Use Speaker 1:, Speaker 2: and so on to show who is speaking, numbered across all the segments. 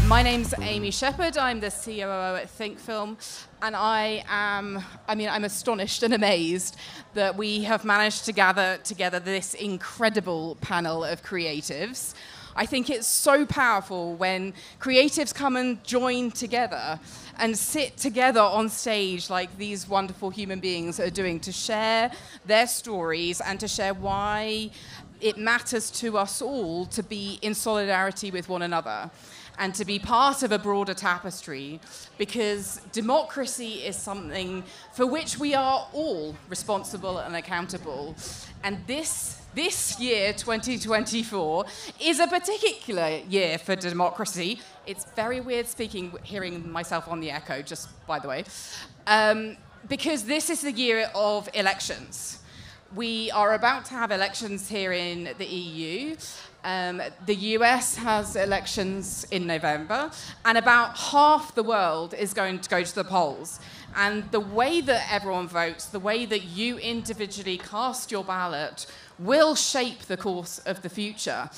Speaker 1: My name's Amy Shepherd. I'm the COO at Think Film, and I'm astonished and amazed that we have managed to gather together this incredible panel of creatives. I think it's so powerful when creatives come and join together and sit together on stage like these wonderful human beings are doing to share their stories and to share why it matters to us all to be in solidarity with one another and to be part of a broader tapestry, because democracy is something for which we are all responsible and accountable. And this year, 2024, is a particular year for democracy. It's very weird hearing myself on the echo, just by the way, because this is the year of elections. We are about to have elections here in the EU. The US has elections in November, and about half the world is going to go to the polls. And the way that everyone votes, the way that you individually cast your ballot, will shape the course of the future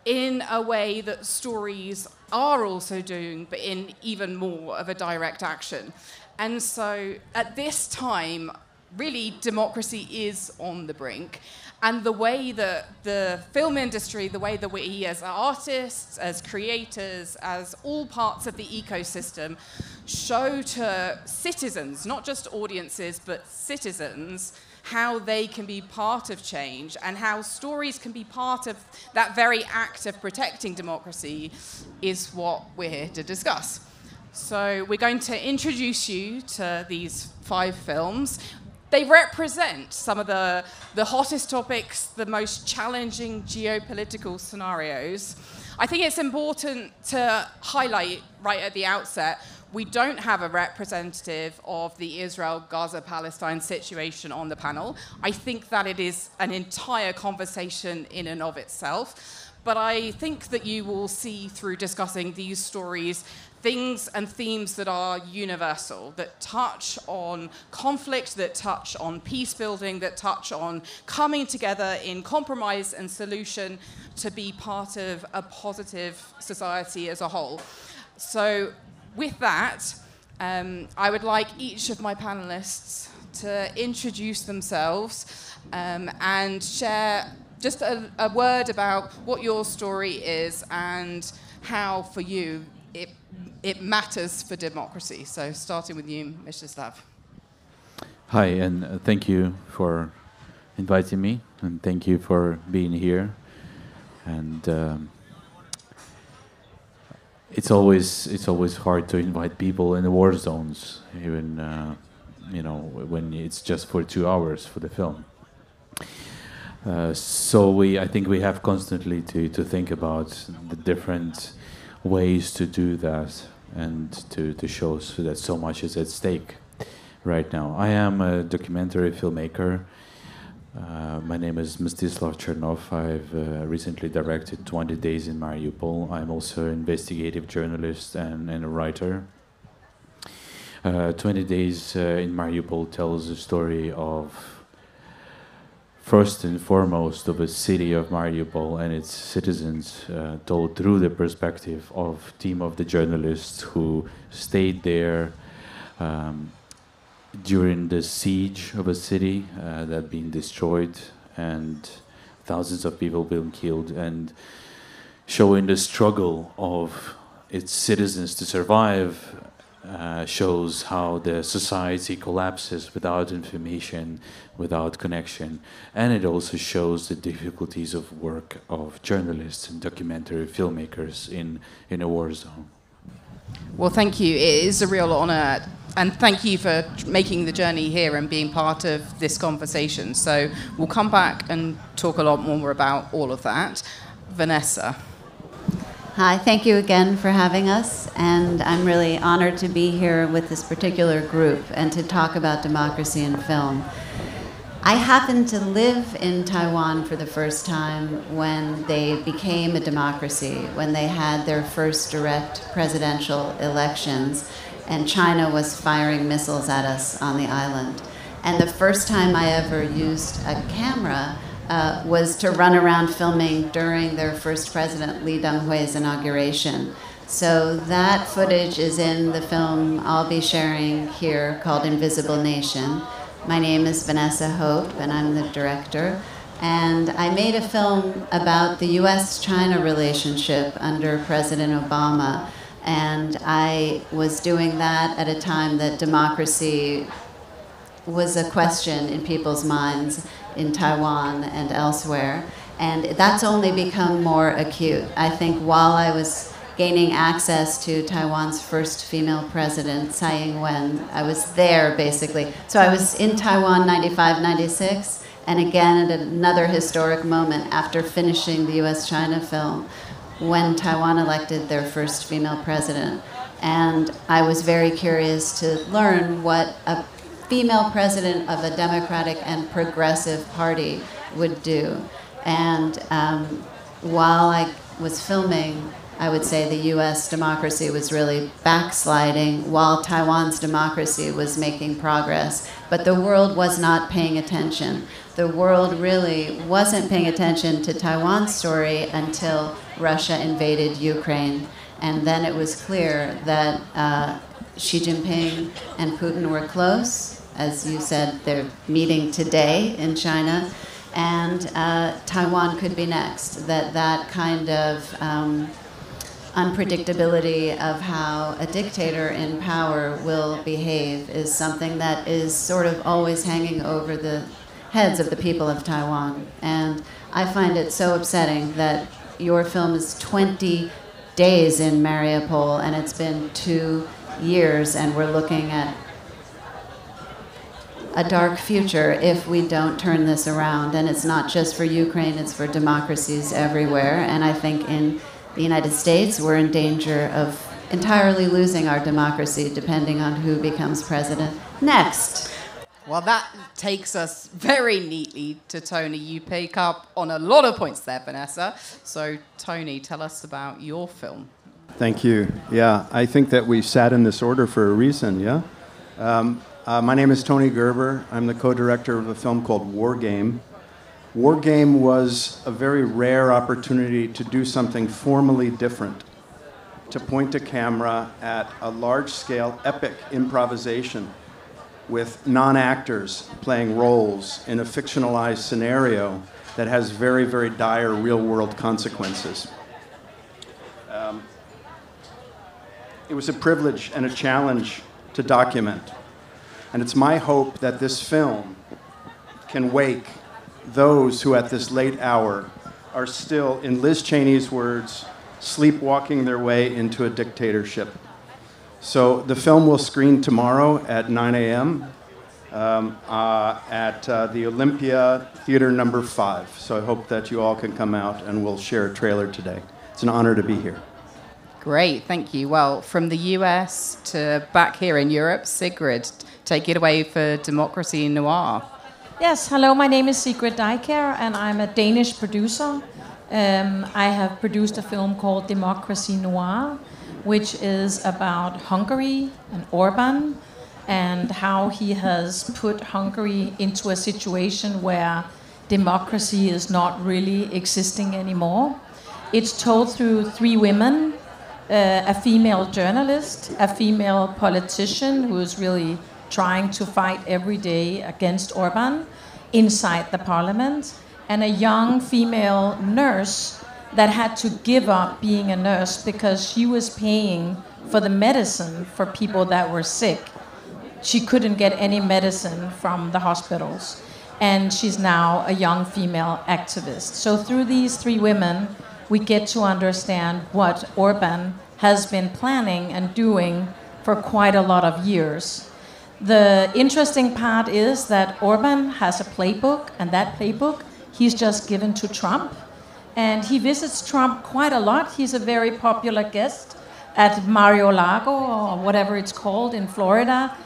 Speaker 1: in a way that stories are also doing, but in even more of a direct action. And so at this time, really, democracy is on the brink. And the way that the film industry, the way that we as artists, as creators, as all parts of the ecosystem, show to citizens, not just audiences, but citizens, how they can be part of change and how stories can be part of that very act of protecting democracy is what we're here to discuss. So we're going to introduce you to these 5 films. They represent some of the hottest topics, the most challenging geopolitical scenarios. I think it's important to highlight right at the outset, we don't have a representative of the Israel-Gaza-Palestine situation on the panel. I think that it is an entire conversation in and of itself. But I think that you will see through discussing these stories things and themes that are universal, that touch on conflict, that touch on peace building, that touch on coming together in compromise and solution to be part of a positive society as a whole. So with that, I would like each of my panelists to introduce themselves and share just a word about what your story is and how, for you, it matters for democracy. So starting with you, Mstyslav.
Speaker 2: Hi, and thank you for inviting me, and thank you for being here. And it's always hard to invite people in the war zones, even when it's just for 2 hours for the film. So I think we have constantly to think about the different ways to do that and to show that so much is at stake right now. I am a documentary filmmaker. My name is Mstyslav Chernov. I've recently directed 20 Days in Mariupol. I'm also an investigative journalist and a writer. 20 Days in Mariupol tells the story of, first and foremost, of a city of Mariupol and its citizens, told through the perspective of a team of the journalists who stayed there during the siege of a city that had been destroyed and thousands of people being killed, and showing the struggle of its citizens to survive. Shows how the society collapses without information, without connection, and it also shows the difficulties of work of journalists and documentary filmmakers in a war zone.
Speaker 1: Well, thank you. It is a real honor, and thank you for making the journey here and being part of this conversation. So we'll come back and talk a lot more about all of that. Vanessa.
Speaker 3: Hi, thank you again for having us, and I'm really honored to be here with this particular group and to talk about democracy in film. I happened to live in Taiwan for the first time when they became a democracy, when they had their first direct presidential elections, and China was firing missiles at us on the island. And the first time I ever used a camera was to run around filming during their first president, Lee Teng-hui's inauguration. So that footage is in the film I'll be sharing here called Invisible Nation. My name is Vanessa Hope, and I'm the director. And I made a film about the US-China relationship under President Obama. And I was doing that at a time that democracy was a question in people's minds in Taiwan and elsewhere. And that's only become more acute. I think while I was gaining access to Taiwan's first female president, Tsai Ing-wen, I was there basically. So I was in Taiwan 95, 96, and again at another historic moment after finishing the US-China film when Taiwan elected their first female president. And I was very curious to learn what a female president of a democratic and progressive party would do. And while I was filming, I would say the US democracy was really backsliding while Taiwan's democracy was making progress. But the world was not paying attention. The world really wasn't paying attention to Taiwan's story until Russia invaded Ukraine. And then it was clear that Xi Jinping and Putin were close. As you said, they're meeting today in China. And Taiwan could be next. That kind of unpredictability of how a dictator in power will behave is something that is sort of always hanging over the heads of the people of Taiwan. And I find it so upsetting that your film is 20 days in Mariupol and it's been 2 years and we're looking at a dark future if we don't turn this around. And it's not just for Ukraine, it's for democracies everywhere. And I think in the United States, we're in danger of entirely losing our democracy depending on who becomes president next.
Speaker 1: Well, that takes us very neatly to Tony. You pick up on a lot of points there, Vanessa. So, Tony, tell us about your film.
Speaker 4: Thank you. Yeah, I think that we sat in this order for a reason, yeah? My name is Tony Gerber. I'm the co-director of a film called War Game. War Game was a very rare opportunity to do something formally different, to point a camera at a large-scale epic improvisation with non-actors playing roles in a fictionalized scenario that has very, very dire real-world consequences. It was a privilege and a challenge to document. And it's my hope that this film can wake those who at this late hour are still, in Liz Cheney's words, sleepwalking their way into a dictatorship. So the film will screen tomorrow at 9 a.m. At the Olympia Theater number 5. So I hope that you all can come out and we'll share a trailer today. It's an honor to be here.
Speaker 1: Great, thank you. Well, from the US to back here in Europe, Sigrid, take it away for Democracy Noir.
Speaker 5: Yes, hello, my name is Sigrid Dyekjær, and I'm a Danish producer. I have produced a film called Democracy Noir, which is about Hungary and Orban, and how he has put Hungary into a situation where democracy is not really existing anymore. It's told through 3 women, a female journalist, a female politician who is really trying to fight every day against Orban inside the parliament, and a young female nurse that had to give up being a nurse because she was paying for the medicine for people that were sick. She couldn't get any medicine from the hospitals, and she's now a young female activist. So through these 3 women, we get to understand what Orban has been planning and doing for quite a lot of years. The interesting part is that Orban has a playbook, and that playbook he's just given to Trump. And he visits Trump quite a lot. He's a very popular guest at Mar-a-Lago, or whatever it's called, in Florida.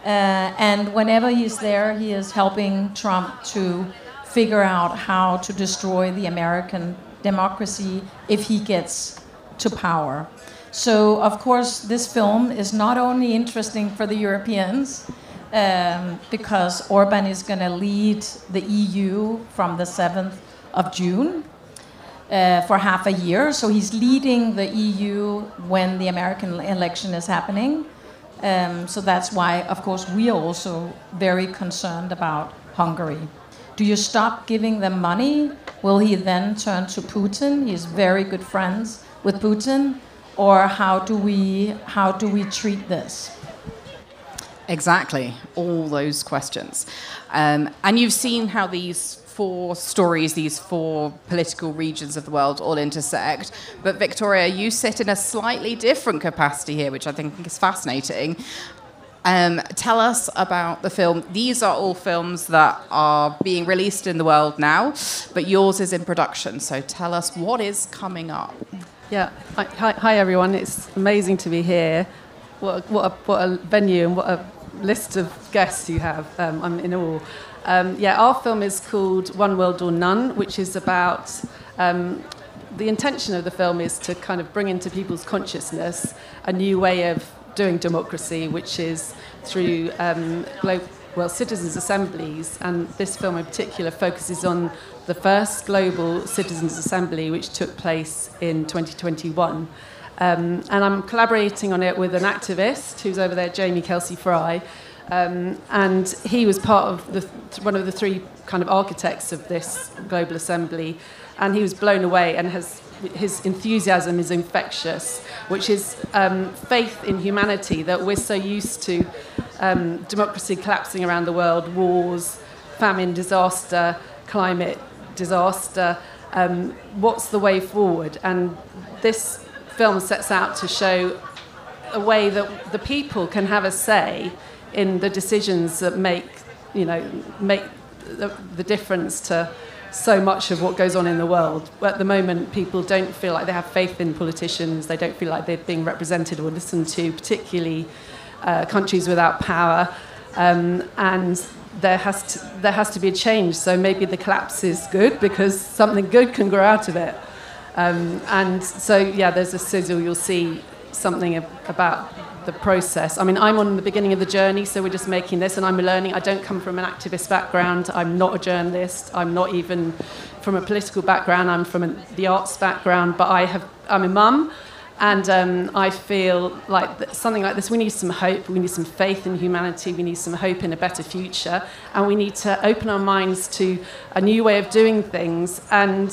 Speaker 5: And whenever he's there, he is helping Trump to figure out how to destroy the American democracy if he gets to power. So, of course, this film is not only interesting for the Europeans, because Orban is going to lead the EU from the 7th of June for half a year. So he's leading the EU when the American election is happening. So that's why, of course, we are also very concerned about Hungary. Do you stop giving them money? Will he then turn to Putin? He's very good friends with Putin. Or how do we treat this?
Speaker 1: Exactly, all those questions. And you've seen how these four stories, these four political regions of the world all intersect. But Victoria, you sit in a slightly different capacity here, which I think is fascinating. Tell us about the film. These are all films that are being released in the world now, but yours is in production. So tell us what is coming up.
Speaker 6: Yeah, hi everyone. It's amazing to be here. What a venue and what a list of guests you have. I'm in awe. Our film is called One World or None, which is about the intention of the film is to kind of bring into people's consciousness a new way of doing democracy, which is through citizens' assemblies. And this film in particular focuses on the first global citizens' assembly, which took place in 2021. And I'm collaborating on it with an activist who's over there, Jamie Kelsey-Fry. And he was part of one of the three kind of architects of this global assembly. And he was blown away, and his enthusiasm is infectious, which is faith in humanity, that we're so used to democracy collapsing around the world, wars, famine, disaster, climate disaster. What's the way forward? And this film sets out to show a way that the people can have a say in the decisions that make the difference to so much of what goes on in the world. At the moment, people don't feel like they have faith in politicians. They don't feel like they're being represented or listened to, particularly countries without power. And there has to be a change. So maybe the collapse is good because something good can grow out of it. And so, there's a sizzle. You'll see something about the process. I mean, I'm on the beginning of the journey, so we're just making this, and I'm learning. I don't come from an activist background. I'm not a journalist. I'm not even from a political background. I'm from the arts background, but I'm a mum, and I feel like something like this, we need some hope. We need some faith in humanity. We need some hope in a better future, and we need to open our minds to a new way of doing things. And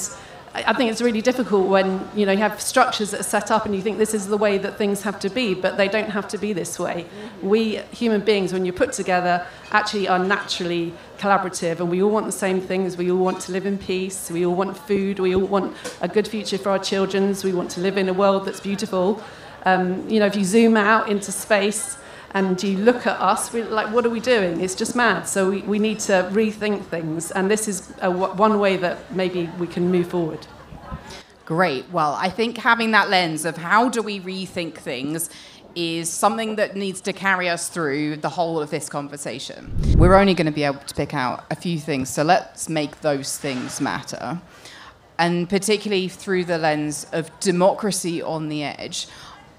Speaker 6: I think it's really difficult when you have structures that are set up and you think this is the way that things have to be, but they don't have to be this way. We human beings, when you're put together, actually are naturally collaborative, and we all want the same things. We all want to live in peace. We all want food. We all want a good future for our children. We want to live in a world that's beautiful. If you zoom out into space and you look at us, we're like, what are we doing? It's just mad. So we need to rethink things. And this is one way that maybe we can move forward.
Speaker 1: Great. Well, I think having that lens of how do we rethink things is something that needs to carry us through the whole of this conversation. We're only going to be able to pick out a few things, so let's make those things matter. And particularly through the lens of democracy on the edge.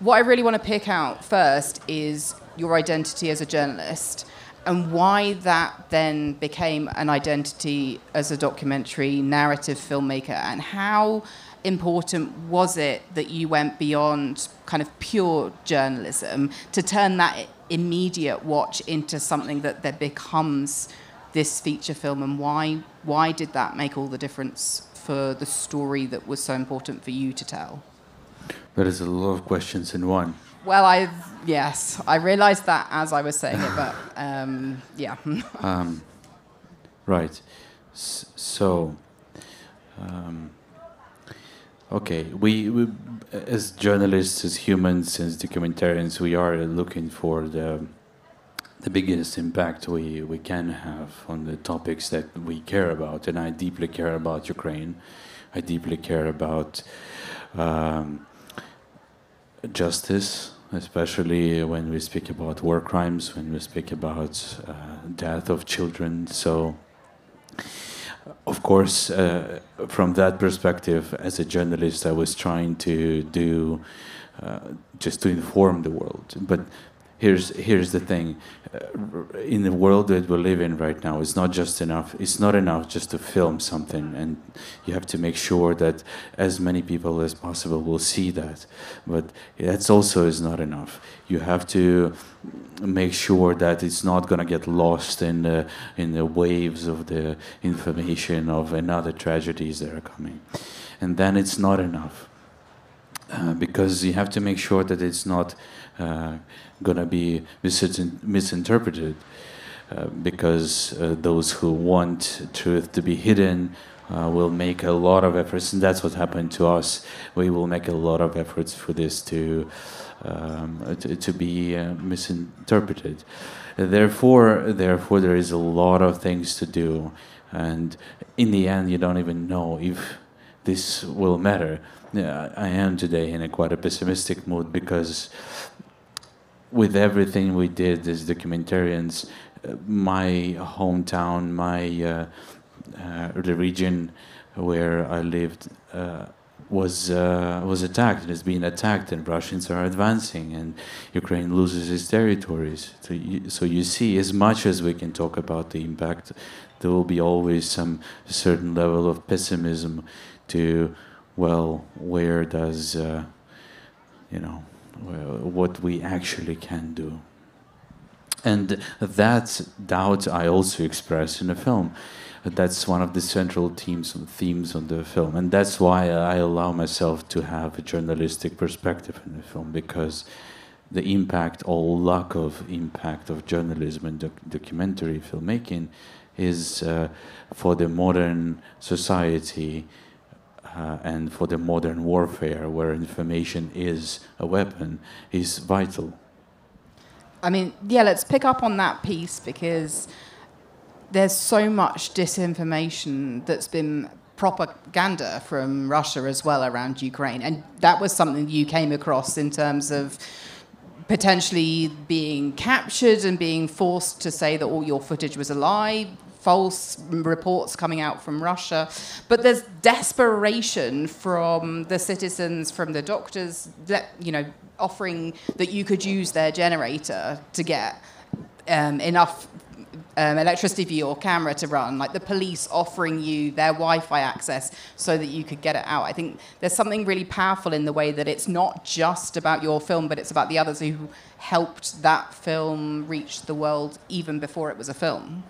Speaker 1: What I really want to pick out first is your identity as a journalist and why that then became an identity as a documentary narrative filmmaker, and how important was it that you went beyond kind of pure journalism to turn that immediate watch into something that becomes this feature film, and why did that make all the difference for the story that was so important for you to tell?
Speaker 2: That is a lot of questions in one.
Speaker 1: Well, I realised that as I was saying it, but
Speaker 2: Right. So, okay, we as journalists, as humans, as documentarians, we are looking for the biggest impact we can have on the topics that we care about. And I deeply care about Ukraine. I deeply care about justice, especially when we speak about war crimes, when we speak about death of children. So, of course, from that perspective, as a journalist, I was trying to do just to inform the world. But here's the thing: in the world that we live in right now, it's not just enough. It's not enough just to film something, and you have to make sure that as many people as possible will see that. But that's also is not enough. You have to make sure that it's not going to get lost in the waves of the information of another tragedies that are coming, and then it's not enough. Because you have to make sure that it's not going to be misinterpreted, because those who want truth to be hidden will make a lot of efforts, and that's what happened to us. We will make a lot of efforts for this to be misinterpreted. Therefore, there is a lot of things to do, and in the end, you don't even know if this will matter. Yeah, I am today in quite a pessimistic mood, because with everything we did as documentarians, my hometown, the region where I lived was attacked. It has been attacked, and Russians are advancing, and Ukraine loses its territories. So you see, as much as we can talk about the impact, there will be always some certain level of pessimism to, well, where does, what we actually can do. And that doubt I also express in the film. That's one of the central themes of the film. And that's why I allow myself to have a journalistic perspective in the film, because the impact or lack of impact of journalism and documentary filmmaking is for the modern society and for the modern warfare, where information is a weapon, is vital.
Speaker 1: I mean, yeah, let's pick up on that piece, because there's so much disinformation that's been propaganda from Russia as well around Ukraine. And that was something you came across in terms of potentially being captured and being forced to say that all your footage was a lie, false reports coming out from Russia. But there's desperation from the citizens, from the doctors, offering that you could use their generator to get enough electricity for your camera to run, like the police offering you their Wi-Fi access so that you could get it out. I think there's something really powerful in the way that it's not just about your film, but it's about the others who helped that film reach the world even before it was a film.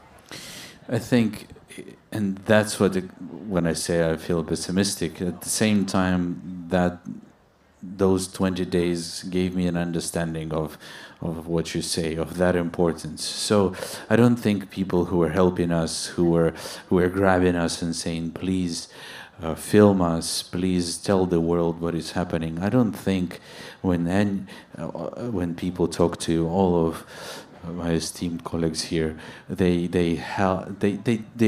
Speaker 2: I think, and that's when I say I feel pessimistic, at the same time that those 20 days gave me an understanding of what you say, of that importance. So I don't think people who are helping us, who are grabbing us and saying, please film us, please tell the world what is happening. I don't think when people talk to all of my esteemed colleagues here, they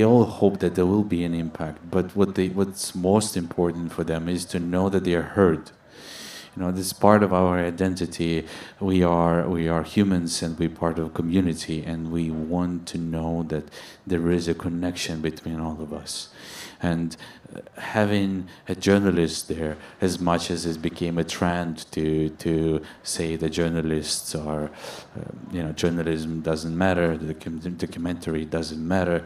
Speaker 2: all hope that there will be an impact. But what's most important for them is to know that they are heard. This is part of our identity. We are humans, and we're part of a community, and we want to know that there is a connection between all of us. And having a journalist there, as much as it became a trend to say that journalists are, journalism doesn't matter, the documentary doesn't matter,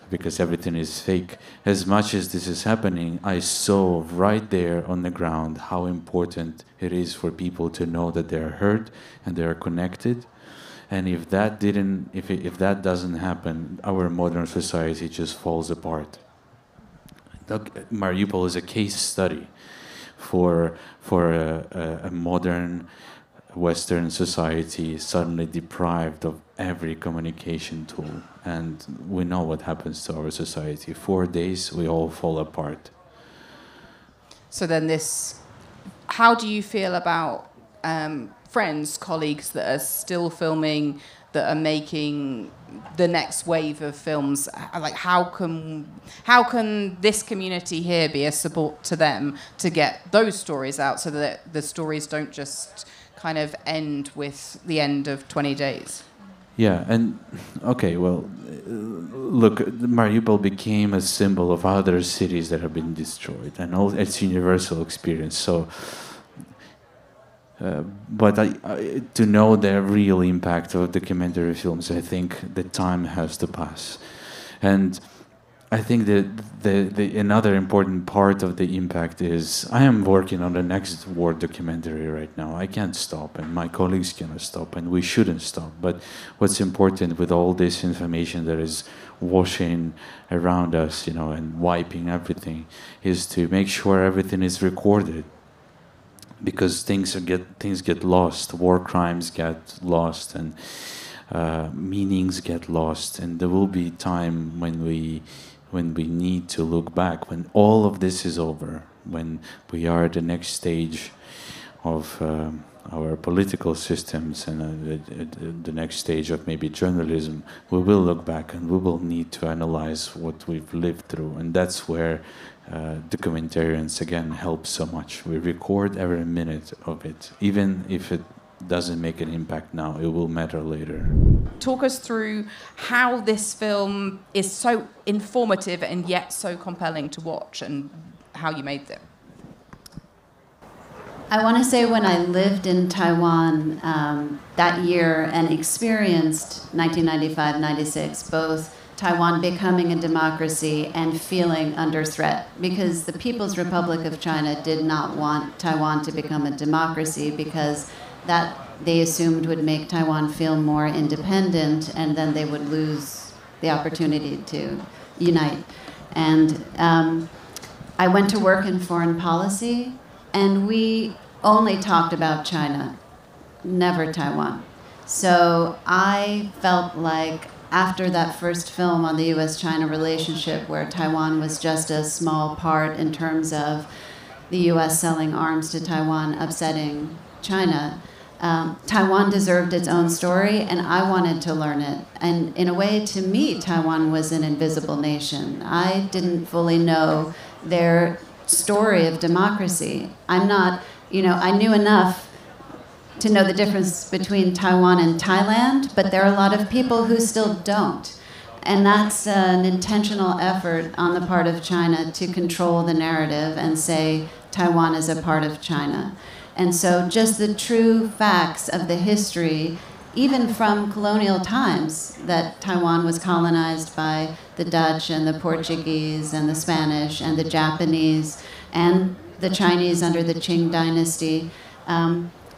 Speaker 2: because everything is fake. As much as this is happening, I saw right there on the ground how important it is for people to know that they are heard and they are connected. And if that doesn't happen, our modern society just falls apart. Mariupol is a case study for a modern Western society suddenly deprived of every communication tool. And we know what happens to our society. 4 days, we all fall apart.
Speaker 1: So then how do you feel about friends, colleagues that are still filming, that are making the next wave of films? Like, how can this community here be a support to them to get those stories out, so that the stories don't just kind of end with the end of 20 days?
Speaker 2: Yeah, and okay, well, look, Mariupol became a symbol of other cities that have been destroyed, and all it's universal experience. So, but to know the real impact of documentary films, I think the time has to pass, and I think that the another important part of the impact is I am working on the next war documentary right now. I can't stop, and my colleagues cannot stop, and we shouldn't stop. But what's important with all this information that is washing around us, and wiping everything, is to make sure everything is recorded, because things get lost, war crimes get lost, and meanings get lost, and there will be time when we need to look back, when all of this is over, when we are at the next stage of our political systems and the next stage of maybe journalism. We will look back and we will need to analyze what we've lived through, and that's where documentarians again help so much. We record every minute of it, even if it doesn't make an impact now, it will matter later.
Speaker 1: Talk us through how this film is so informative and yet so compelling to watch, and how you made it.
Speaker 3: I want to say when I lived in Taiwan that year and experienced 1995-96, both Taiwan becoming a democracy and feeling under threat, because the People's Republic of China did not want Taiwan to become a democracy, because that they assumed would make Taiwan feel more independent, and then they would lose the opportunity to unite. And I went to work in foreign policy, and we only talked about China, never Taiwan. So I felt like after that first film on the US-China relationship, where Taiwan was just a small part in terms of the US selling arms to Taiwan, upsetting China, Taiwan deserved its own story, and I wanted to learn it. And in a way, to me, Taiwan was an invisible nation. I didn't fully know their story of democracy. I'm not, I knew enough to know the difference between Taiwan and Thailand, but there are a lot of people who still don't. And that's an intentional effort on the part of China to control the narrative and say Taiwan is a part of China. And so just the true facts of the history, even from colonial times, that Taiwan was colonized by the Dutch and the Portuguese and the Spanish and the Japanese and the Chinese under the Qing dynasty,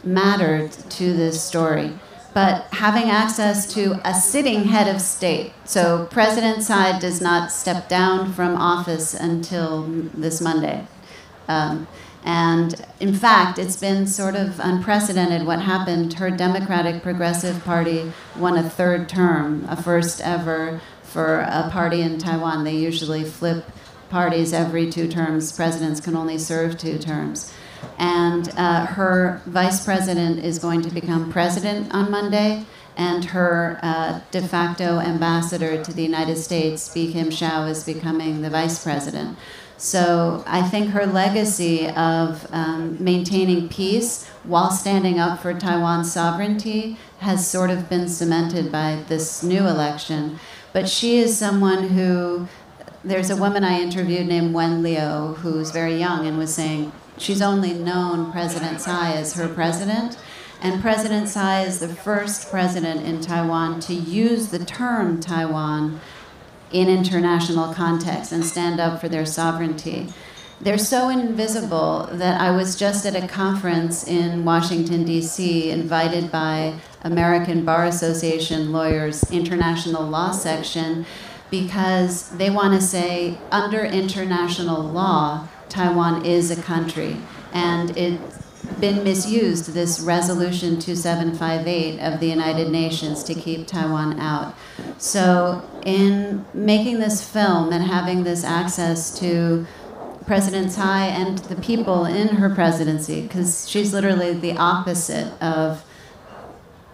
Speaker 3: mattered to this story. But having access to a sitting head of state, so President Tsai does not step down from office until this Monday. And in fact, it's been sort of unprecedented what happened. Her Democratic Progressive Party won a third term, a first ever for a party in Taiwan. They usually flip parties every 2 terms. Presidents can only serve 2 terms. And her vice president is going to become president on Monday, and her de facto ambassador to the United States, Bi Kim Hsiao, is becoming the vice president. So I think her legacy of maintaining peace while standing up for Taiwan's sovereignty has sort of been cemented by this new election. But she is someone who, there's a woman I interviewed named Wen Liu, who's very young, and was saying she's only known President Tsai as her president. And President Tsai is the first president in Taiwan to use the term Taiwan in international context and stand up for their sovereignty. They're so invisible that I was just at a conference in Washington, D.C., invited by American Bar Association lawyers' international law section, because they want to say, under international law, Taiwan is a country. And it's been misused, this Resolution 2758 of the United Nations, to keep Taiwan out. So in making this film and having this access to President Tsai and the people in her presidency, because she's literally the opposite of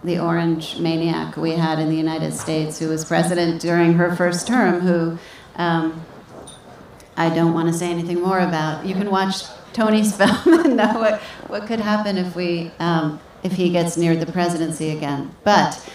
Speaker 3: the orange maniac we had in the United States, who was president during her first term, who I don't want to say anything more about. You can watch Tony's film and know what could happen if we if he gets near the presidency again. But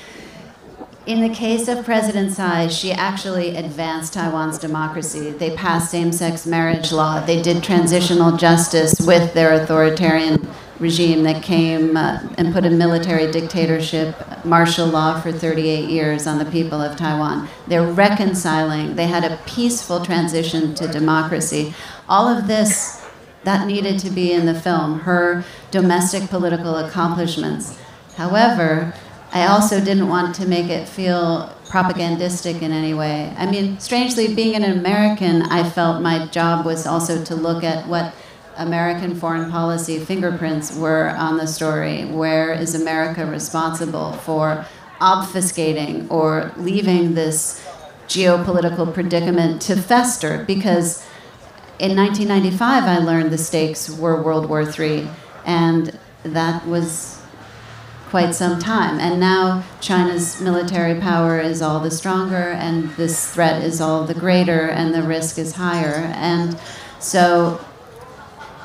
Speaker 3: in the case of President Tsai, she actually advanced Taiwan's democracy. They passed same-sex marriage law. They did transitional justice with their authoritarian regime that came and put a military dictatorship, martial law for 38 years on the people of Taiwan. They're reconciling. They had a peaceful transition to democracy. All of this, that needed to be in the film, her domestic political accomplishments. However, I also didn't want to make it feel propagandistic in any way. I mean, strangely, being an American, I felt my job was also to look at what American foreign policy fingerprints were on the story. Where is America responsible for obfuscating or leaving this geopolitical predicament to fester? Because in 1995, I learned the stakes were World War III, and that was quite some time. And now China's military power is all the stronger, and this threat is all the greater, and the risk is higher. And so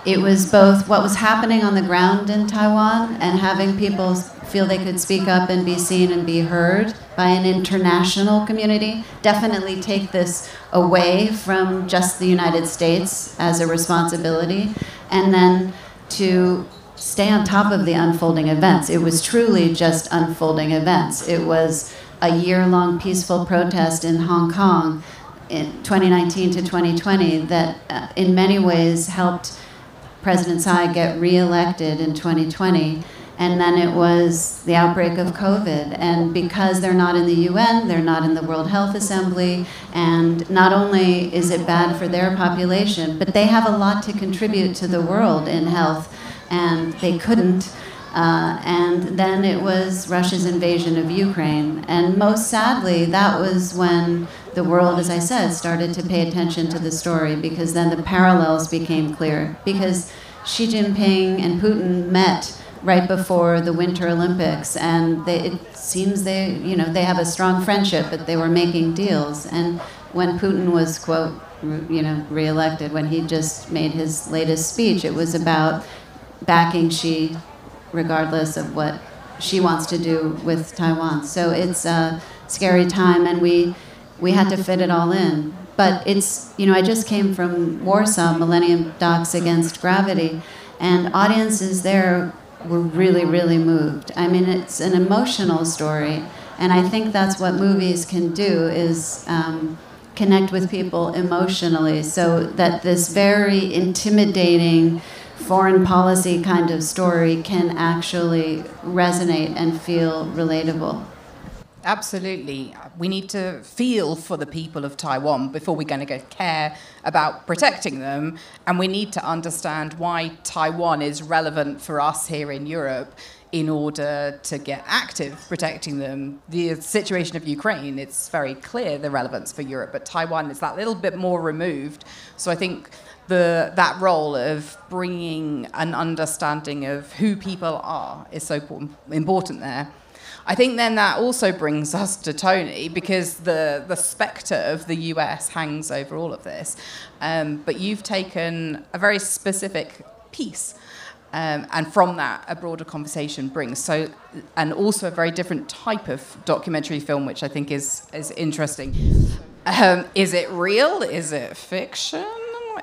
Speaker 3: it was both what was happening on the ground in Taiwan and having people feel they could speak up and be seen and be heard by an international community. Definitely take this away from just the United States as a responsibility, and then to stay on top of the unfolding events. It was truly just unfolding events. It was a year-long peaceful protest in Hong Kong in 2019 to 2020 that in many ways helped President Tsai get reelected in 2020. And then it was the outbreak of COVID. And because they're not in the UN, they're not in the World Health Assembly, and not only is it bad for their population, but they have a lot to contribute to the world in health, and they couldn't. And then it was Russia's invasion of Ukraine. And most sadly, that was when the world, as I said, started to pay attention to the story, because then the parallels became clear. Because Xi Jinping and Putin met right before the Winter Olympics, and it seems they have a strong friendship, but they were making deals. And when Putin was, quote, reelected, when he just made his latest speech, it was about backing Xi regardless of what Xi wants to do with Taiwan. So it's a scary time, and we had to fit it all in. But it's, I just came from Warsaw, Millennium Docs Against Gravity, and audiences there were really, really moved. I mean, it's an emotional story, and I think that's what movies can do, is connect with people emotionally, so that this very intimidating foreign policy kind of story can actually resonate and feel relatable.
Speaker 1: Absolutely. We need to feel for the people of Taiwan before we're going to care about protecting them. And we need to understand why Taiwan is relevant for us here in Europe in order to get active protecting them. The situation of Ukraine, it's very clear the relevance for Europe, but Taiwan is that little bit more removed. So I think that role of bringing an understanding of who people are is so important there. I think then that also brings us to Tony, because the spectre of the US hangs over all of this. But you've taken a very specific piece, and from that, a broader conversation brings. So, and also a very different type of documentary film, which I think is interesting. Is it real? Is it fiction?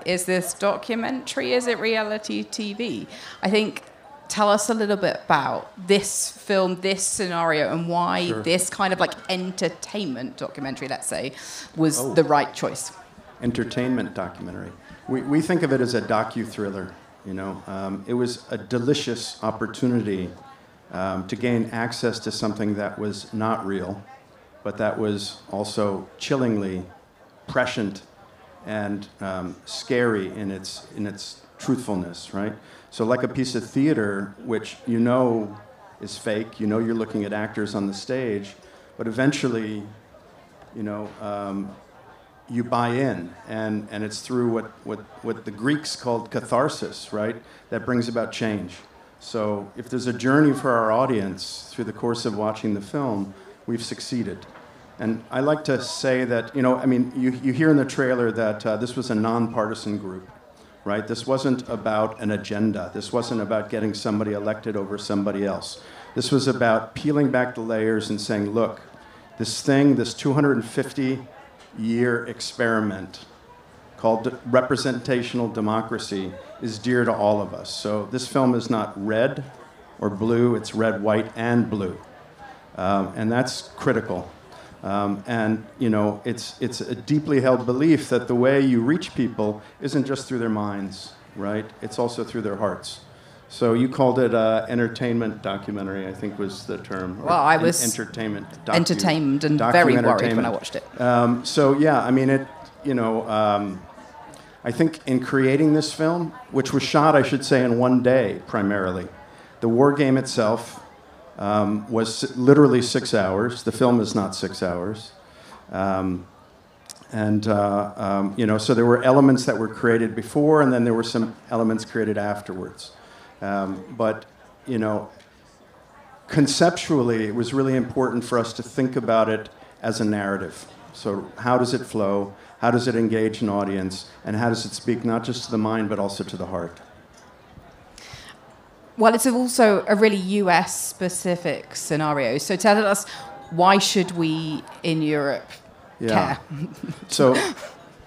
Speaker 1: Is this documentary? Is it reality TV? I think, tell us a little bit about this film, this scenario, and why this kind of like entertainment documentary, let's say, was the right choice.
Speaker 4: Entertainment documentary. We think of it as a docu-thriller, It was a delicious opportunity to gain access to something that was not real, but that was also chillingly prescient and scary in its truthfulness, right? So like a piece of theater, which is fake, you're looking at actors on the stage, but eventually, you buy in, and it's through what the Greeks called catharsis, right? That brings about change. So if there's a journey for our audience through the course of watching the film, we've succeeded. And I like to say that, you hear in the trailer that this was a nonpartisan group. right? This wasn't about an agenda. This wasn't about getting somebody elected over somebody else. This was about peeling back the layers and saying, look, this thing, this 250-year experiment called representational democracy is dear to all of us. So this film is not red or blue, it's red, white, and blue. And that's critical. And you know, it's a deeply held belief that the way you reach people isn't just through their minds, right? It's also through their hearts. So you called it entertainment documentary, I think was the term.
Speaker 1: Well, I was entertained and very worried when I watched it.
Speaker 4: So yeah, I mean, I think in creating this film, which was shot, I should say, in one day primarily, the war game itself was literally 6 hours. The film is not 6 hours. You know, so there were elements that were created before, and then there were some elements created afterwards. But, you know, conceptually, it was really important for us to think about it as a narrative. So how does it flow? How does it engage an audience? And how does it speak not just to the mind, but also to the heart?
Speaker 1: Well, it's also a really US-specific scenario. So tell us, why should we in Europe care?
Speaker 4: So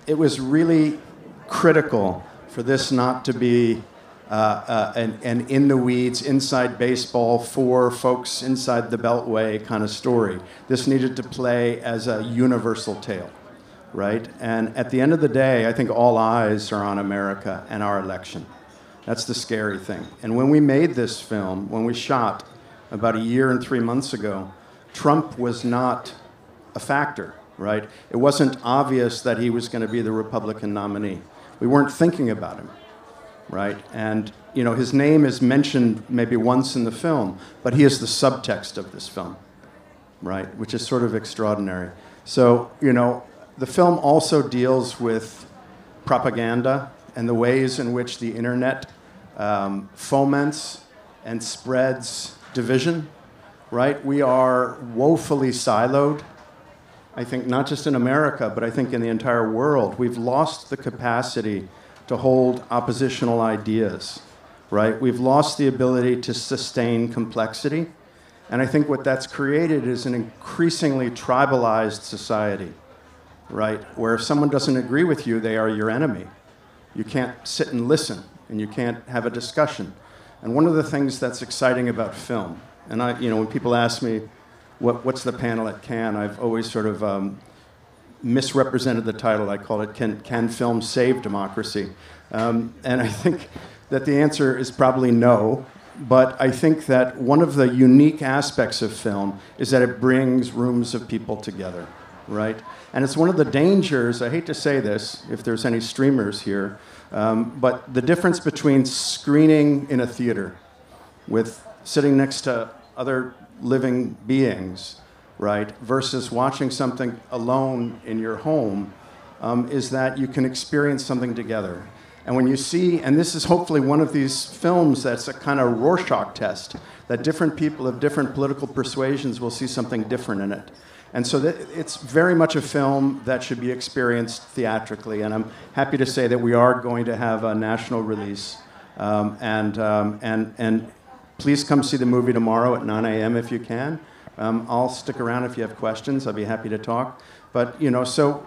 Speaker 4: it was really critical for this not to be an in-the-weeds, inside baseball for folks inside the Beltway kind of story. This needed to play as a universal tale, right? And at the end of the day, I think all eyes are on America and our election. That's the scary thing. And when we made this film, when we shot about 1 year and 3 months ago, Trump was not a factor, right? It wasn't obvious that he was going to be the Republican nominee. We weren't thinking about him, right? And, you know, his name is mentioned maybe once in the film, but he is the subtext of this film, right? Which is sort of extraordinary. So, you know, the film also deals with propaganda and the ways in which the internet foments and spreads division, right? We are woefully siloed, I think, not just in America, but I think in the entire world. We've lost the capacity to hold oppositional ideas, right? We've lost the ability to sustain complexity. And I think what that's created is an increasingly tribalized society, right? Where if someone doesn't agree with you, they are your enemy. You can't sit and listen, and you can't have a discussion. And one of the things that's exciting about film, and I, you know, when people ask me, what's the panel at Cannes, I've always sort of misrepresented the title. I call it, Can Film Save Democracy? And I think that the answer is probably no, but I think that one of the unique aspects of film is that it brings rooms of people together, right? And it's one of the dangers, I hate to say this, if there's any streamers here, but the difference between screening in a theater with sitting next to other living beings, right, versus watching something alone in your home, is that you can experience something together. And when you see, and this is hopefully one of these films that's a kind of Rorschach test, that different people of different political persuasions will see something different in it. And so it's very much a film that should be experienced theatrically. And I'm happy to say that we are going to have a national release. And please come see the movie tomorrow at 9 a.m. if you can. I'll stick around if you have questions. I'll be happy to talk. But, you know, so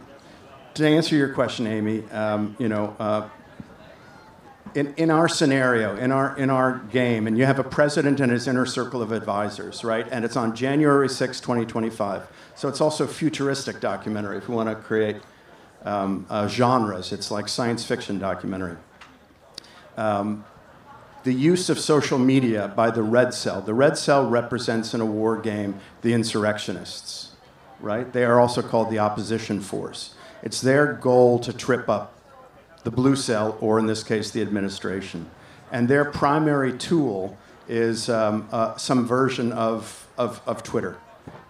Speaker 4: to answer your question, Amy, you know, in our scenario, in our game, and you have a president and his inner circle of advisors, right? And it's on January 6, 2025. So it's also a futuristic documentary if we want to create genres. It's like science fiction documentary. The use of social media by the red cell. The red cell represents in a war game the insurrectionists, right? They are also called the opposition force. It's their goal to trip up the blue cell, or in this case, the administration. And their primary tool is some version of Twitter,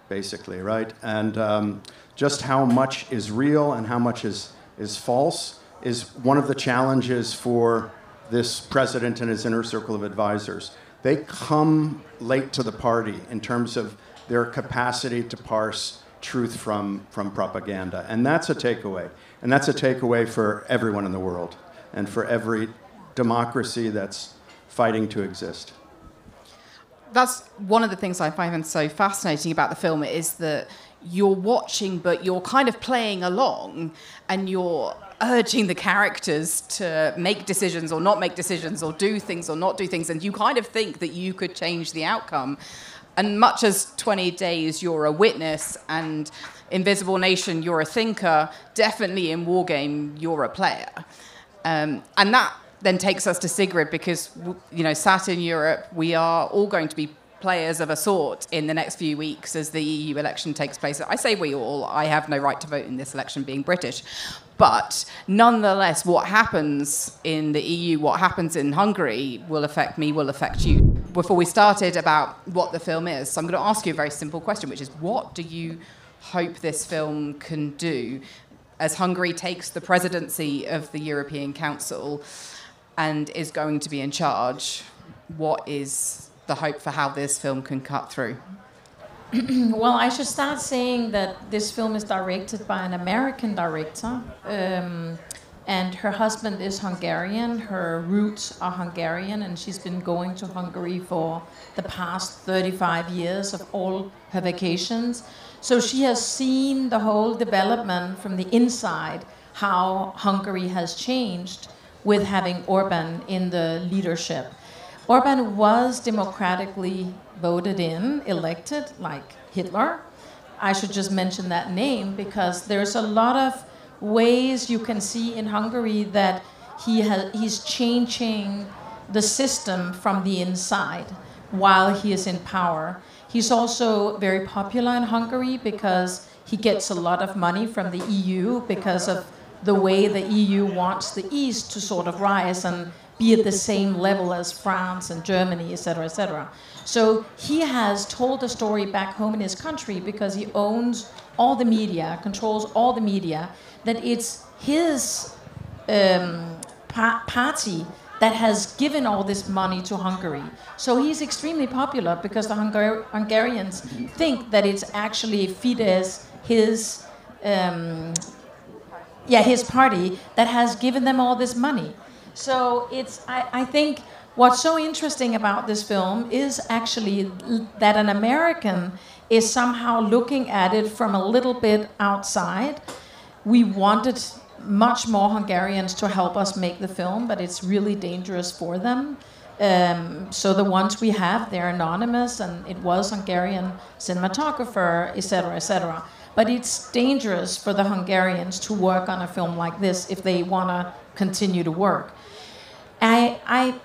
Speaker 4: basically, right? And just how much is real and how much is false is one of the challenges for this president and his inner circle of advisors. They come late to the party in terms of their capacity to parse truth from propaganda. And that's a takeaway. And that's a takeaway for everyone in the world. and for every democracy that's fighting to exist.
Speaker 1: That's one of the things I find so fascinating about the film, is that you're watching, but you're kind of playing along, and you're urging the characters to make decisions or not make decisions, or do things or not do things, and you kind of think that you could change the outcome. And much as 20 Days you're a witness, and Invisible Nation you're a thinker, definitely in War Game you're a player. And that then takes us to Sigrid, because, you know, sat in Europe, we are all going to be players of a sort in the next few weeks as the EU election takes place. I say we all, I have no right to vote in this election being British. But nonetheless, what happens in the EU, what happens in Hungary will affect me, will affect you. Before we started about what the film is, so I'm going to ask you a very simple question, which is, what do you hope this film can do as Hungary takes the presidency of the European Council and is going to be in charge? What is the hope for how this film can cut through?
Speaker 5: Well, I should start saying that this film is directed by an American director, and her husband is Hungarian. Her roots are Hungarian, and she's been going to Hungary for the past 35 years of all her vacations. So she has seen the whole development from the inside, how Hungary has changed with having Orban in the leadership. Orban was democratically voted in, elected, like Hitler. I should just mention that name because there's a lot of ways you can see in Hungary that he's changing the system from the inside while he is in power. He's also very popular in Hungary because he gets a lot of money from the EU because of the way the EU wants the East to sort of rise and be at the same level as France and Germany, etc., etc. So he has told the story back home in his country because he owns all the media, controls all the media, that it's his party that has given all this money to Hungary. So he's extremely popular because the Hungarians think that it's actually Fidesz, his party, that has given them all this money. So I think what's so interesting about this film is actually that an American is somehow looking at it from a little bit outside. We wanted much more Hungarians to help us make the film, but it's really dangerous for them. So the ones we have, they're anonymous, and it was Hungarian cinematographer, etc., etc. But it's dangerous for the Hungarians to work on a film like this if they want to continue to work. I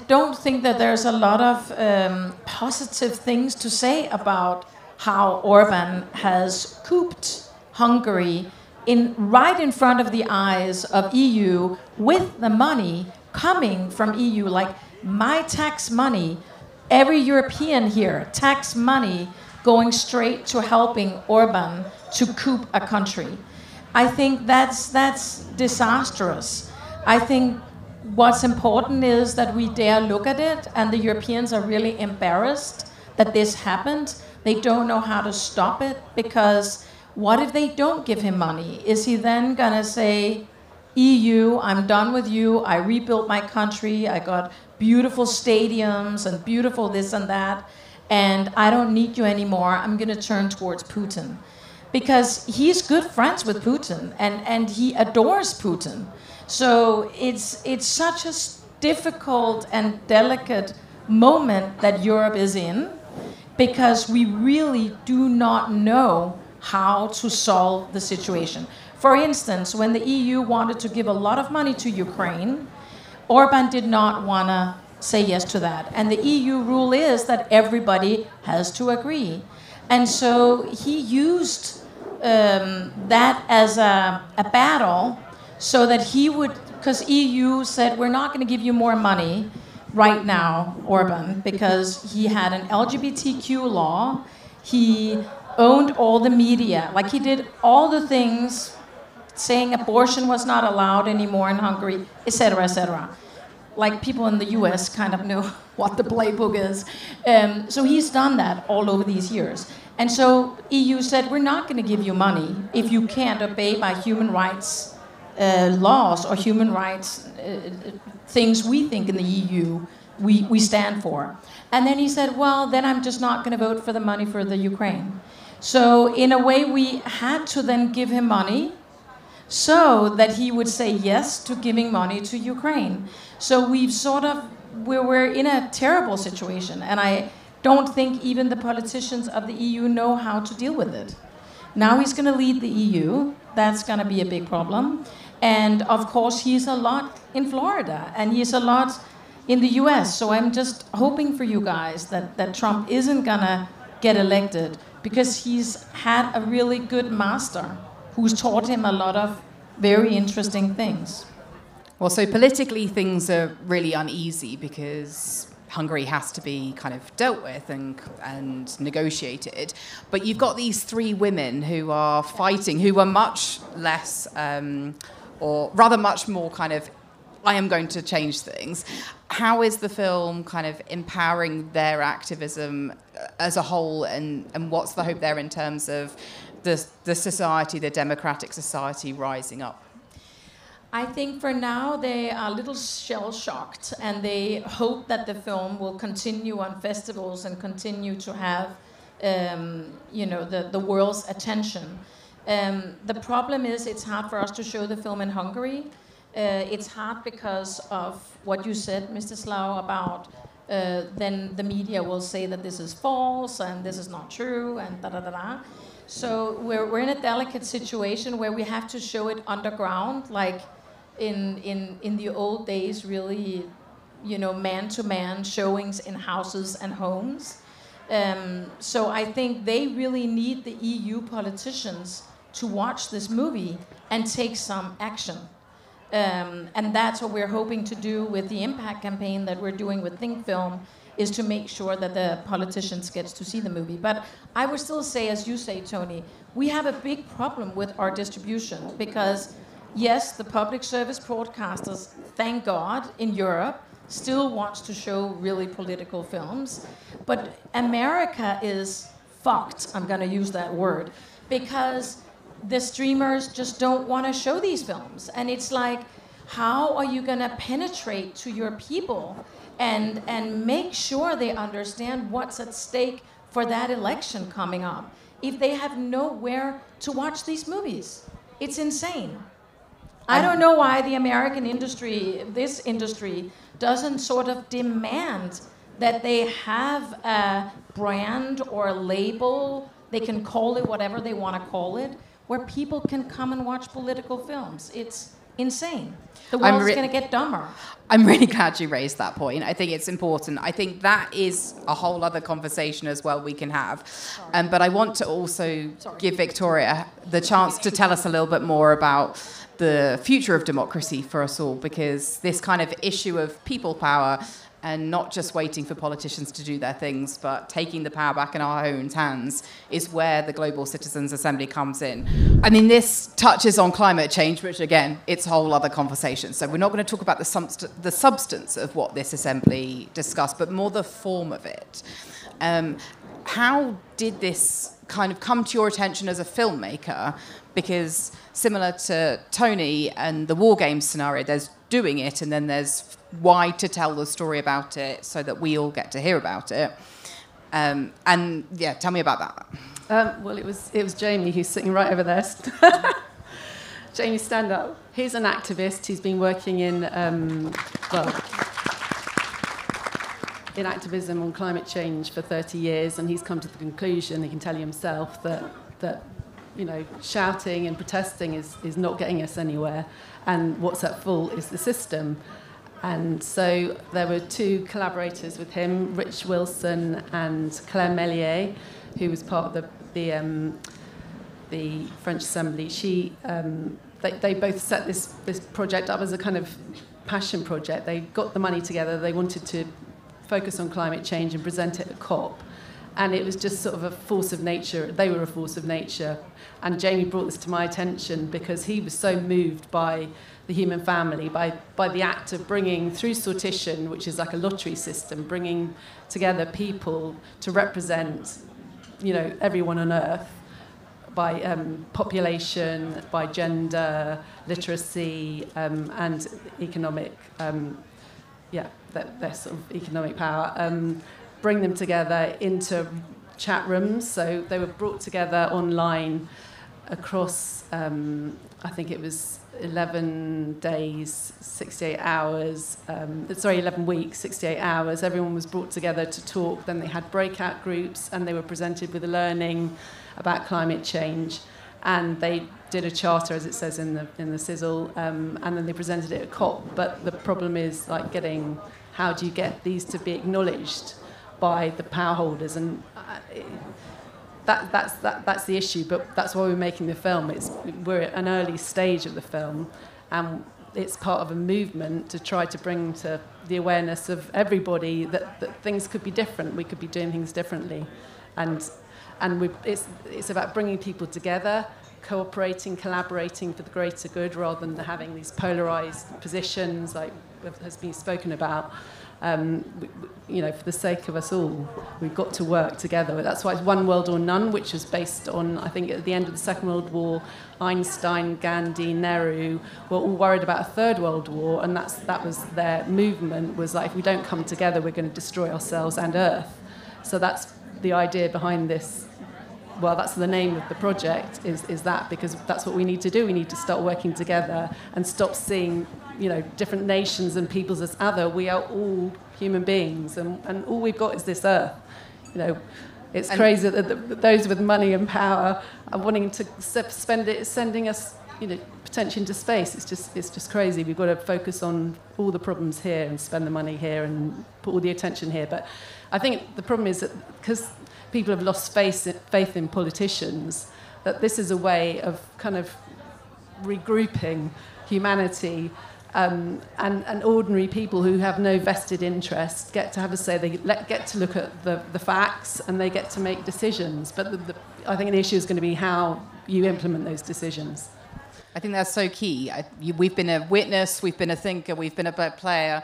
Speaker 5: don't think that there's a lot of positive things to say about how Orban has cooped Hungary right in front of the eyes of EU with the money coming from EU, like my tax money, every European here, tax money going straight to helping Orban to coup a country. I think that's disastrous. I think what's important is that we dare look at it, and the Europeans are really embarrassed that this happened. They don't know how to stop it, because what if they don't give him money? Is he then gonna say, EU, I'm done with you, I rebuilt my country, I got beautiful stadiums and beautiful this and that, and I don't need you anymore, I'm gonna turn towards Putin? Because he's good friends with Putin, and he adores Putin. So it's such a difficult and delicate moment that Europe is in, because we really do not know how to solve the situation. For instance, when the EU wanted to give a lot of money to Ukraine, Orban did not want to say yes to that. And the EU rule is that everybody has to agree. And so he used that as a battle so that he would, because EU said, we're not going to give you more money right now, Orban, because he had an LGBTQ law. He owned all the media. Like, he did all the things, saying abortion was not allowed anymore in Hungary, etc., etc. Like, people in the US kind of know what the playbook is. So he's done that all over these years. And so EU said, we're not going to give you money if you can't obey by human rights laws or human rights things we think in the EU we stand for. And then he said, well, then I'm just not going to vote for the money for the Ukraine. So in a way, we had to then give him money so that he would say yes to giving money to Ukraine. So we're in a terrible situation, and I don't think even the politicians of the EU know how to deal with it. Now he's going to lead the EU. That's going to be a big problem. And of course, he's a lot in Florida, and he's a lot in the US. So I'm just hoping for you guys that Trump isn't going to get elected, because he's had a really good master who's taught him a lot of very interesting things.
Speaker 1: Well, so politically things are really uneasy because Hungary has to be kind of dealt with and negotiated. But you've got these three women who are fighting, who are much less, or rather much more kind of, I am going to change things. How is the film kind of empowering their activism as a whole, and what's the hope there in terms of the society, the democratic society rising up?
Speaker 5: I think for now they are a little shell-shocked, and they hope that the film will continue on festivals and continue to have, the world's attention. The problem is it's hard for us to show the film in Hungary. It's hard because of what you said, Mstyslav, about then the media will say that this is false and this is not true and da-da-da-da. So we're in a delicate situation where we have to show it underground, like in the old days, really, man-to-man showings in houses and homes. So I think they really need the EU politicians to watch this movie and take some action. And that's what we're hoping to do with the impact campaign that we're doing with Think Film, is to make sure that the politicians get to see the movie. But I would still say, as you say, Tony, we have a big problem with our distribution, because yes, the public service broadcasters, thank God, in Europe, still wants to show really political films. But America is fucked, I'm going to use that word, because the streamers just don't want to show these films. And it's like, how are you going to penetrate to your people and make sure they understand what's at stake for that election coming up if they have nowhere to watch these movies? It's insane. I don't know why the American industry, this industry, doesn't sort of demand that they have a brand or a label, they can call it whatever they want to call it, where people can come and watch political films. It's insane. The world's going to get dumber.
Speaker 1: I'm really glad you raised that point. I think it's important. I think that is a whole other conversation as well we can have. But I want to also give Victoria the chance to tell us a little bit more about the future of democracy for us all, because this kind of issue of people power and not just waiting for politicians to do their things, but taking the power back in our own hands, is where the Global Citizens Assembly comes in. I mean, this touches on climate change, which, again, it's a whole other conversation. So we're not going to talk about the substance of what this assembly discussed, but more the form of it. How did this kind of come to your attention as a filmmaker? Because similar to Tony and the War Games scenario, there's doing it, and then there's why to tell the story about it so that we all get to hear about it. And yeah, tell me about that.
Speaker 6: Well, it was Jamie, who's sitting right over there. Jamie, stand up. He's an activist. He's been working in activism on climate change for 30 years, and he's come to the conclusion, he can tell you himself, that shouting and protesting is not getting us anywhere, and what's at fault is the system. And so there were two collaborators with him, Rich Wilson and Claire Mellier, who was part of the French Assembly. They both set this project up as a kind of passion project. They got the money together. They wanted to focus on climate change and present it at COP. And it was just sort of a force of nature. They were a force of nature. And Jamie brought this to my attention because he was so moved by the human family, by the act of bringing, through sortition, which is like a lottery system, bringing together people to represent, everyone on Earth, population, by gender, literacy, and economic, their sort of economic power. Bring them together into chat rooms. So they were brought together online across, I think it was 11 days, 68 hours, 11 weeks, 68 hours. Everyone was brought together to talk. Then they had breakout groups, and they were presented with a learning about climate change. And they did a charter, as it says in the sizzle, and then they presented it at COP. But the problem is like how do you get these to be acknowledged by the power holders? And that's the issue, but that's why we're making the film. We're at an early stage of the film, and it's part of a movement to try to bring to the awareness of everybody that things could be different. We could be doing things differently, and it's about bringing people together, cooperating, collaborating for the greater good, rather than having these polarized positions like has been spoken about. For the sake of us all, we've got to work together. That's why it's One World or None, which was based on, I think, at the end of the Second World War, Einstein, Gandhi, Nehru were all worried about a Third World War, and that was their movement, was like, if we don't come together, we're going to destroy ourselves and Earth. So that's the idea behind this. Well, that's the name of the project, is that, because that's what we need to do. We need to start working together and stop seeing, different nations and peoples as other. We are all human beings, and all we've got is this Earth. It's crazy that those with money and power are wanting to spend it, sending us, potentially into space. It's just crazy. We've got to focus on all the problems here and spend the money here and put all the attention here. But I think the problem is that because people have lost faith in politicians, that this is a way of kind of regrouping humanity, and ordinary people who have no vested interest get to have a say. They get to look at the facts, and they get to make decisions. But I think the issue is going to be how you implement those decisions.
Speaker 1: I think that's so key. We've been a witness, we've been a thinker, we've been a player.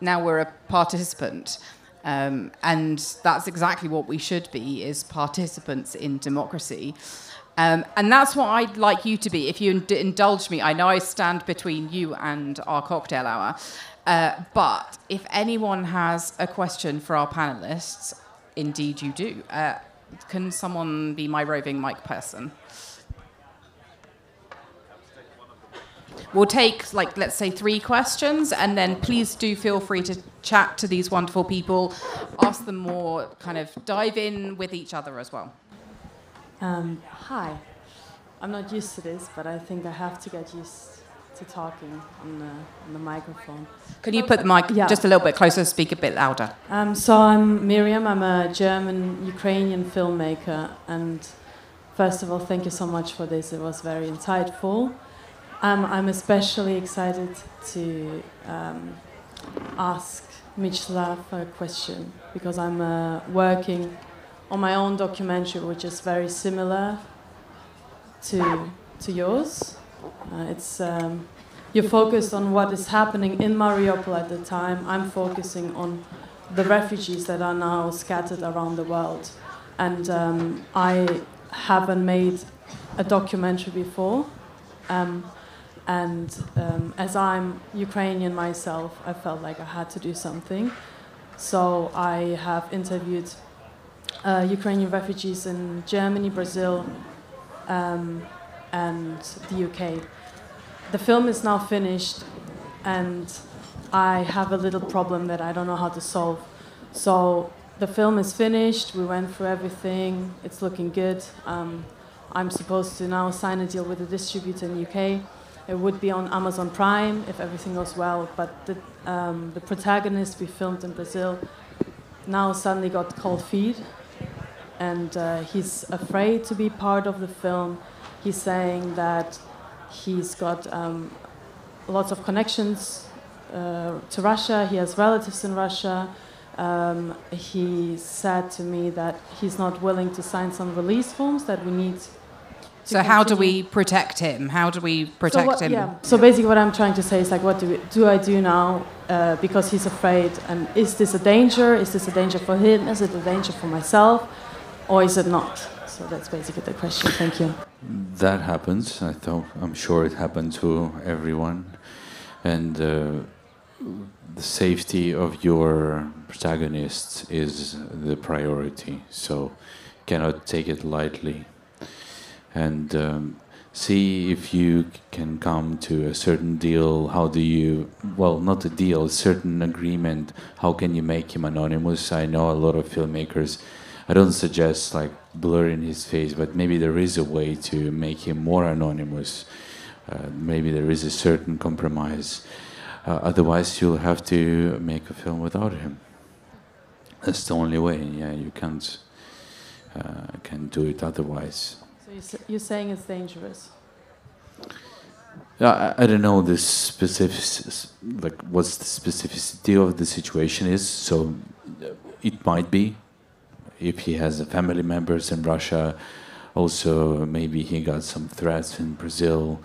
Speaker 1: Now we're a participant. And that's exactly what we should be, is participants in democracy. And that's what I'd like you to be. If you indulge me, I know I stand between you and our cocktail hour, but if anyone has a question for our panellists, indeed you do. Can someone be my roving mic person? We'll take, let's say 3 questions, and then please do feel free to chat to these wonderful people, ask them more, kind of dive in with each other as well.
Speaker 7: Hi. I'm not used to this, but I think I have to get used to talking on the microphone.
Speaker 1: Can you put the mic just a little bit closer, speak a bit louder?
Speaker 7: So I'm Miriam. I'm a German-Ukrainian filmmaker, and first of all, thank you so much for this. It was very insightful. I'm especially excited to ask Mstyslav a question, because I'm working on my own documentary, which is very similar to yours. You're focused on what is happening in Mariupol at the time. I'm focusing on the refugees that are now scattered around the world. And I haven't made a documentary before. As I'm Ukrainian myself, I felt like I had to do something. So I have interviewed Ukrainian refugees in Germany, Brazil, and the UK. The film is now finished, and I have a little problem that I don't know how to solve. So the film is finished, we went through everything, it's looking good. I'm supposed to now sign a deal with a distributor in the UK. It would be on Amazon Prime if everything goes well, but the protagonist we filmed in Brazil now suddenly got cold feet, and he's afraid to be part of the film. He's saying that he's got lots of connections to Russia. He has relatives in Russia. He said to me that he's not willing to sign some release forms that we need.
Speaker 1: So how do we protect him? How do we protect him?
Speaker 7: Yeah. So basically what I'm trying to say is, like, what do I do now? Because he's afraid. And is this a danger? Is this a danger for him? Is it a danger for myself? Or is it not? So that's basically the question. Thank you.
Speaker 2: that happens. I'm sure it happened to everyone, and the safety of your protagonists is the priority. So, cannot take it lightly, and see if you can come to a certain deal. How do you? Well, not a deal, a certain agreement. How can you make him anonymous? I know a lot of filmmakers. I don't suggest like blurring his face, but maybe there is a way to make him more anonymous. Maybe there is a certain compromise. Otherwise, you'll have to make a film without him. That's the only way. Yeah, you can't do it otherwise.
Speaker 7: So you're saying it's dangerous?
Speaker 2: I don't know the specifics, like what's the specificity of the situation is. So it might be. If he has family members in Russia, also maybe he got some threats in Brazil.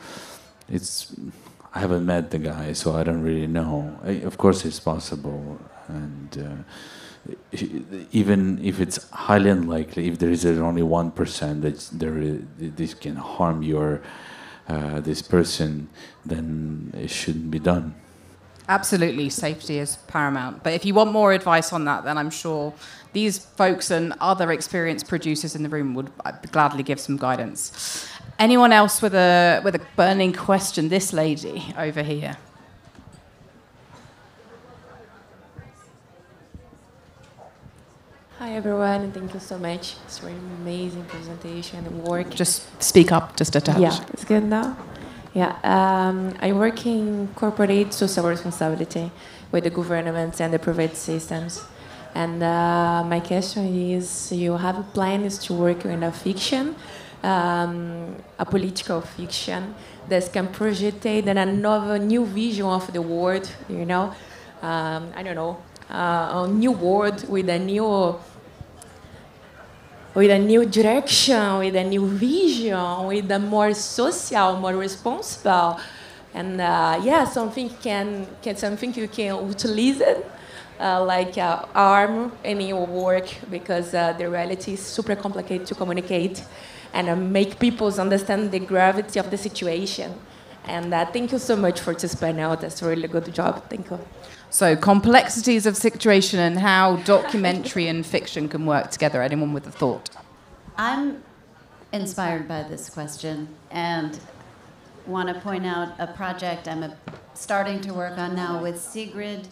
Speaker 2: I haven't met the guy, so I don't really know. Of course, it's possible, and even if it's highly unlikely, if there is only 1% that this can harm this person, then it shouldn't be done.
Speaker 1: Absolutely, safety is paramount. But if you want more advice on that, then I'm sure these folks and other experienced producers in the room would gladly give some guidance. Anyone else with a burning question? This lady over here.
Speaker 8: Hi everyone, and thank you so much. It's an amazing presentation and work.
Speaker 1: Just speak up just a touch.
Speaker 8: Yeah, it's good now. Yeah, I work in corporate social responsibility with the governments and the private systems. And my question is, you have plans to work in a fiction, a political fiction that can project another new vision of the world, you know? I don't know, a new world with a new direction, with a new vision, with a more social, more responsible, and something something you can utilize it, like arm in your work, because the reality is super complicated to communicate and make people understand the gravity of the situation. And thank you so much for this panel. That's a really good job. Thank you.
Speaker 1: So, complexities of situation and how documentary and fiction can work together. Anyone with a thought?
Speaker 3: I'm inspired by this question and want to point out a project I'm starting to work on now with Sigrid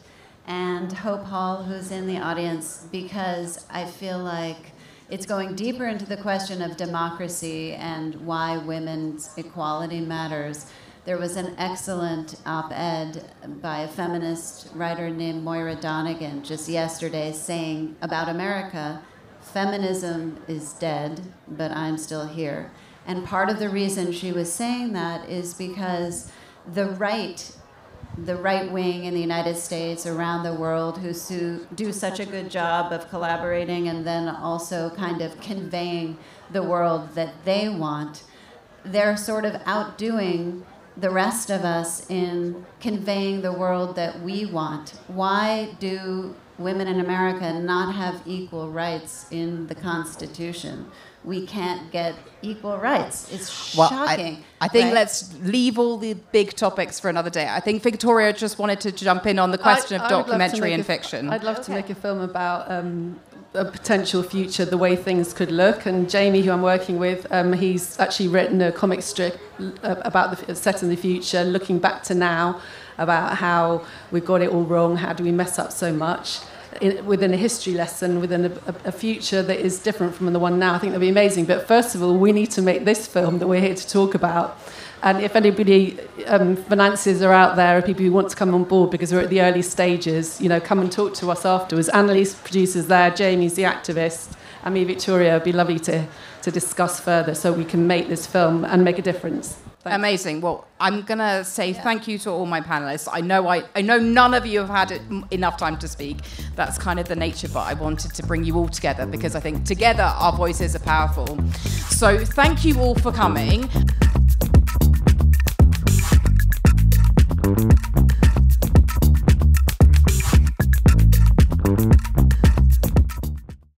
Speaker 3: and Hope Hall, who's in the audience, because I feel like it's going deeper into the question of democracy and why women's equality matters. There was an excellent op-ed by a feminist writer named Moira Donegan just yesterday saying about America, feminism is dead, but I'm still here. And part of the reason she was saying that is because the right wing in the United States, around the world, who do such a good job of collaborating and then also kind of conveying the world that they want, they're sort of outdoing the rest of us in conveying the world that we want. Why do women in America not have equal rights in the Constitution? We can't get equal rights. It's shocking.
Speaker 1: I think
Speaker 3: right?
Speaker 1: Let's leave all the big topics for another day. I think Victoria just wanted to jump in on the question of documentary and fiction.
Speaker 6: I'd love to make a film about a potential future, the way things could look. And Jamie, who I'm working with, he's actually written a comic strip about set in the future, looking back to now, about how we've got it all wrong, how do we mess up so much, within a history lesson, within a future that is different from the one now. I think that'd be amazing. But first of all, we need to make this film that we're here to talk about. And if anybody, finances are out there, or people who want to come on board because we're at the early stages, come and talk to us afterwards. Annalise, producer's there, Jamie's the activist, and me, Victoria, would be lovely to discuss further so we can make this film and make a difference. Thanks.
Speaker 1: Amazing. Well, I'm going to say thank you to all my panelists. I know none of you have had enough time to speak. That's kind of the nature, but I wanted to bring you all together because I think together our voices are powerful. So thank you all for coming.